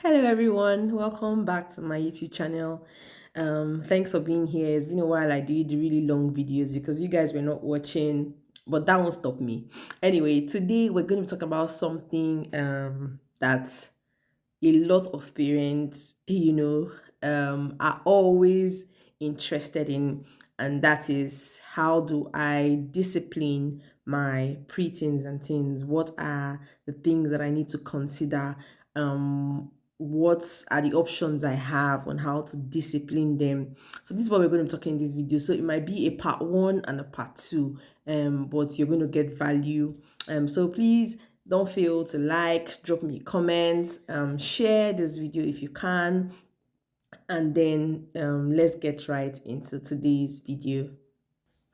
Hello everyone, welcome back to my YouTube channel. Thanks for being here. It's been a while. I did really long videos because you guys were not watching, but that won't stop me. Anyway, today we're going to be talking about something that a lot of parents, are always interested in, and that is how do I discipline my preteens and teens? What are the things that I need to consider? What are the options I have on how to discipline them? So this is what we're going to be talking in this video. So it might be a part one and a part two, but you're going to get value. So please don't fail to like, drop me comments, share this video if you can, and then let's get right into today's video.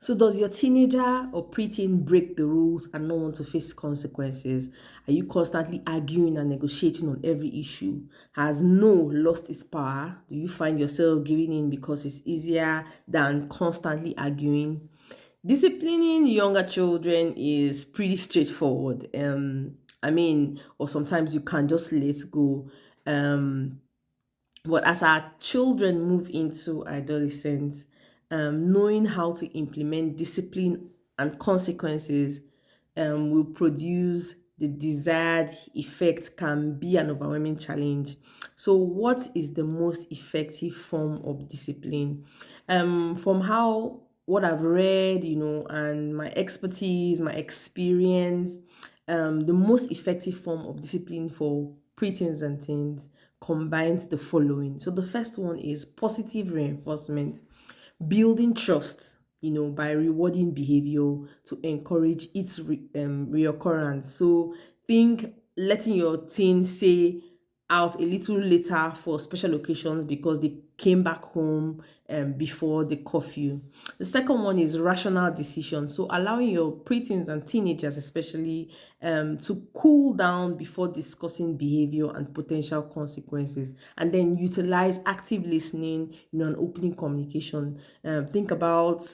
So does your teenager or preteen break the rules and not want to face consequences? Are you constantly arguing and negotiating on every issue? Has no lost its power? Do you find yourself giving in because it's easier than constantly arguing? Disciplining younger children is pretty straightforward. Or sometimes you can just let go. But as our children move into adolescence, knowing how to implement discipline and consequences will produce the desired effect can be an overwhelming challenge. So, what is the most effective form of discipline? From how what I've read, and my expertise, my experience, the most effective form of discipline for preteens and teens combines the following. So the first one is positive reinforcement, building trust, by rewarding behavior to encourage its reoccurrence. So think letting your teen say out a little later for special occasions because they came back home before the curfew. The second one is rational decision. So allowing your preteens and teenagers especially to cool down before discussing behavior and potential consequences, and then utilize active listening, and opening communication. Think about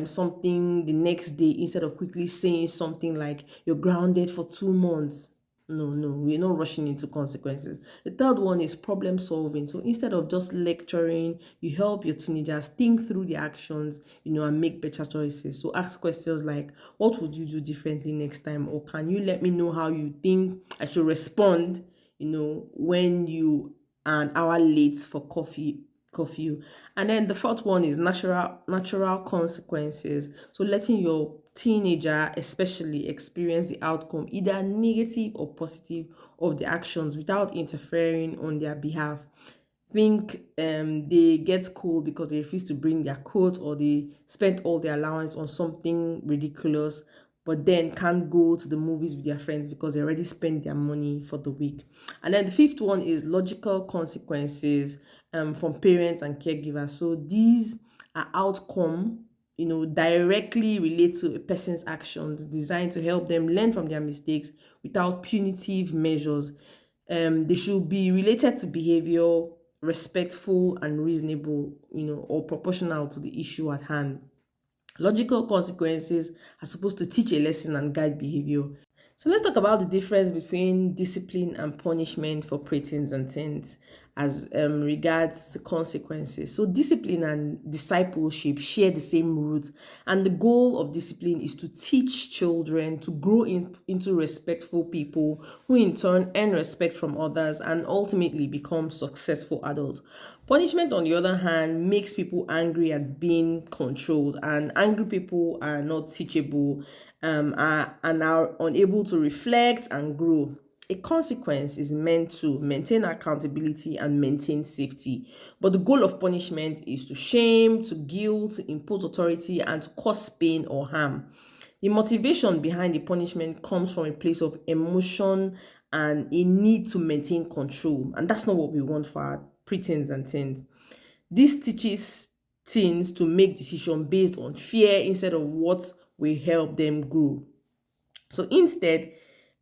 something the next day instead of quickly saying something like you're grounded for 2 months. No, we're not rushing into consequences. The third one is problem solving. So instead of just lecturing, you help your teenagers think through their actions, and make better choices. So ask questions like, what would you do differently next time? Or can you let me know how you think I should respond, when you are an hour late for curfew. And then the fourth one is natural consequences. So letting your teenager especially experience the outcome, either negative or positive, of the actions without interfering on their behalf. Think they get school because they refuse to bring their coat, or they spent all their allowance on something ridiculous, but then can't go to the movies with their friends because they already spent their money for the week. And then the fifth one is logical consequences from parents and caregivers. So these are outcome, directly relate to a person's actions, designed to help them learn from their mistakes without punitive measures. They should be related to behavior, respectful and reasonable, or proportional to the issue at hand. Logical consequences are supposed to teach a lesson and guide behavior. So let's talk about the difference between discipline and punishment for preteens and teens as regards to consequences. So discipline and discipleship share the same roots, and the goal of discipline is to teach children to grow into respectful people who in turn earn respect from others and ultimately become successful adults. Punishment, on the other hand, makes people angry at being controlled, and angry people are not teachable, and are unable to reflect and grow. A consequence is meant to maintain accountability and maintain safety, but the goal of punishment is to shame, to guilt, to impose authority, and to cause pain or harm. The motivation behind the punishment comes from a place of emotion and a need to maintain control, and that's not what we want for our preteens and teens. This teaches teens to make decisions based on fear instead of what will help them grow. So instead,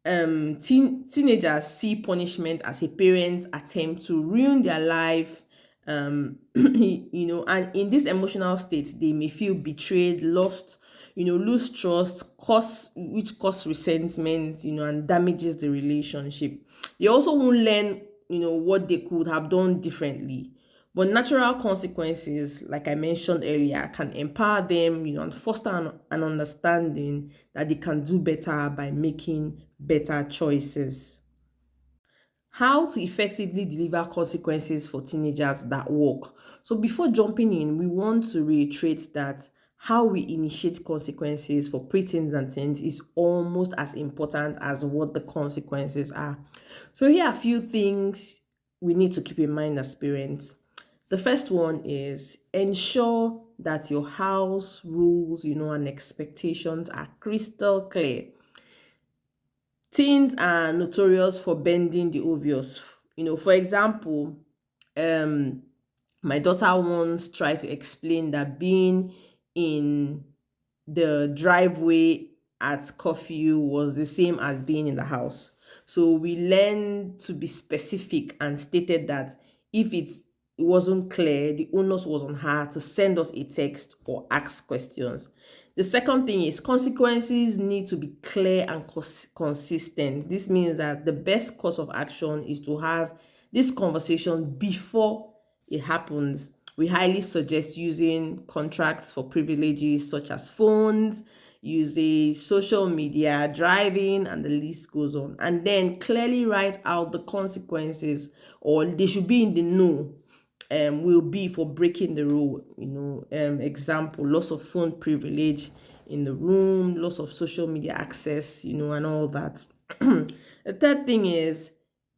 teenagers see punishment as a parent's attempt to ruin their life. And in this emotional state, they may feel betrayed, lost, lose trust, which cause resentment, and damages the relationship. They also won't learn what they could have done differently. But natural consequences, like I mentioned earlier, can empower them, and foster an understanding that they can do better by making better choices. How to effectively deliver consequences for teenagers that work. So before jumping in, we want to reiterate that how we initiate consequences for preteens and teens is almost as important as what the consequences are. So here are a few things we need to keep in mind as parents. The first one is ensure that your house rules, and expectations are crystal clear. Teens are notorious for bending the obvious. For example, um, my daughter once tried to explain that being in the driveway at curfew was the same as being in the house. So we learned to be specific and stated that if it wasn't clear, the onus was on her to send us a text or ask questions. The second thing is consequences need to be clear and consistent. This means that the best course of action is to have this conversation before it happens. We highly suggest using contracts for privileges such as phones, using social media, driving, and the list goes on. And then clearly write out the consequences, or they should be in the know, will be for breaking the rule. Example, loss of phone privilege in the room, loss of social media access, and all that. The third thing is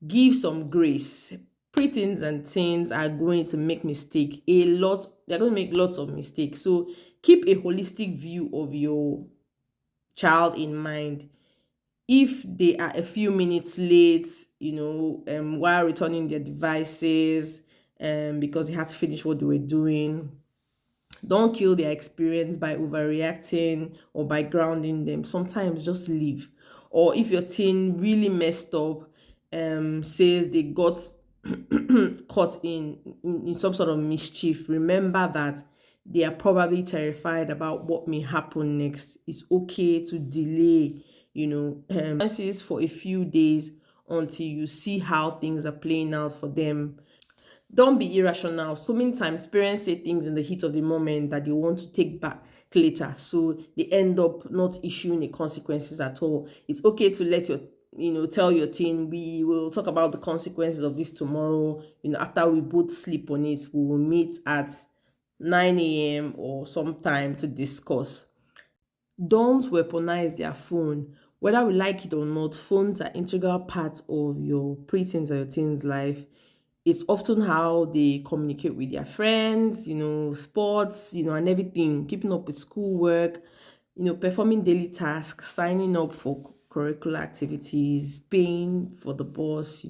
give some grace. Preteens and teens are going to make mistake a lot. They're going to make lots of mistakes. So keep a holistic view of your child in mind. If they are a few minutes late, while returning their devices, because they had to finish what they were doing, don't kill their experience by overreacting or by grounding them. Sometimes just leave. Or if your teen really messed up, says they got caught in some sort of mischief, remember that they are probably terrified about what may happen next. It's okay to delay, for a few days until you see how things are playing out for them. Don't be irrational. So many times parents say things in the heat of the moment that they want to take back later. So they end up not issuing the consequences at all. It's okay to let your tell your teen, we will talk about the consequences of this tomorrow. After we both sleep on it, we will meet at 9 a.m. or sometime to discuss. Don't weaponize their phone. Whether we like it or not, phones are integral parts of your preteens and your teens' life. It's often how they communicate with their friends, sports, and everything, keeping up with schoolwork, performing daily tasks, signing up for curricular activities, paying for the bus,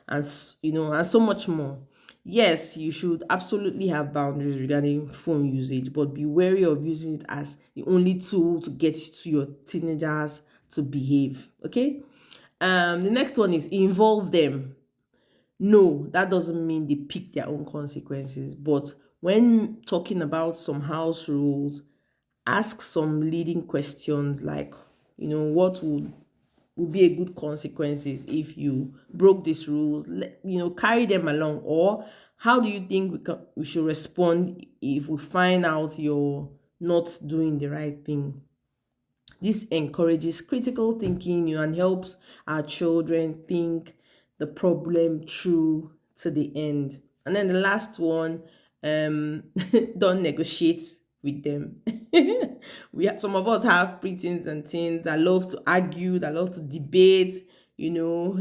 and so much more. Yes, you should absolutely have boundaries regarding phone usage, but be wary of using it as the only tool to get to your teenagers to behave. Okay. The next one is involve them. No, that doesn't mean they pick their own consequences. But when talking about some house rules, ask some leading questions like, what would be a good consequences if you broke these rules? Carry them along. Or how do you think we should respond if we find out you're not doing the right thing? This encourages critical thinking, and helps our children think the problem through to the end. And then the last one, don't negotiate with them. Some of us have preteens and teens that love to argue, that love to debate.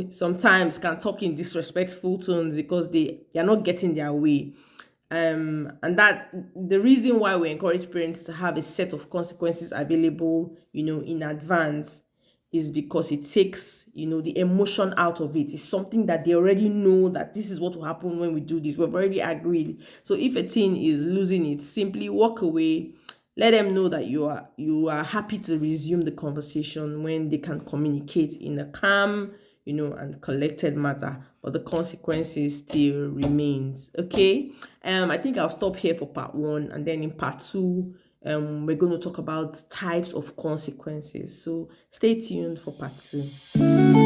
Sometimes can talk in disrespectful tones because they are not getting their way. And that the reason why we encourage parents to have a set of consequences available, in advance, is because it takes, the emotion out of it. It's something that they already know that this is what will happen when we do this. We've already agreed. So if a teen is losing it, simply walk away. Let them know that you are happy to resume the conversation when they can communicate in a calm, and collected matter, but the consequences still remains. Okay. I think I'll stop here for part one, and then in part two, we're going to talk about types of consequences. So stay tuned for part two.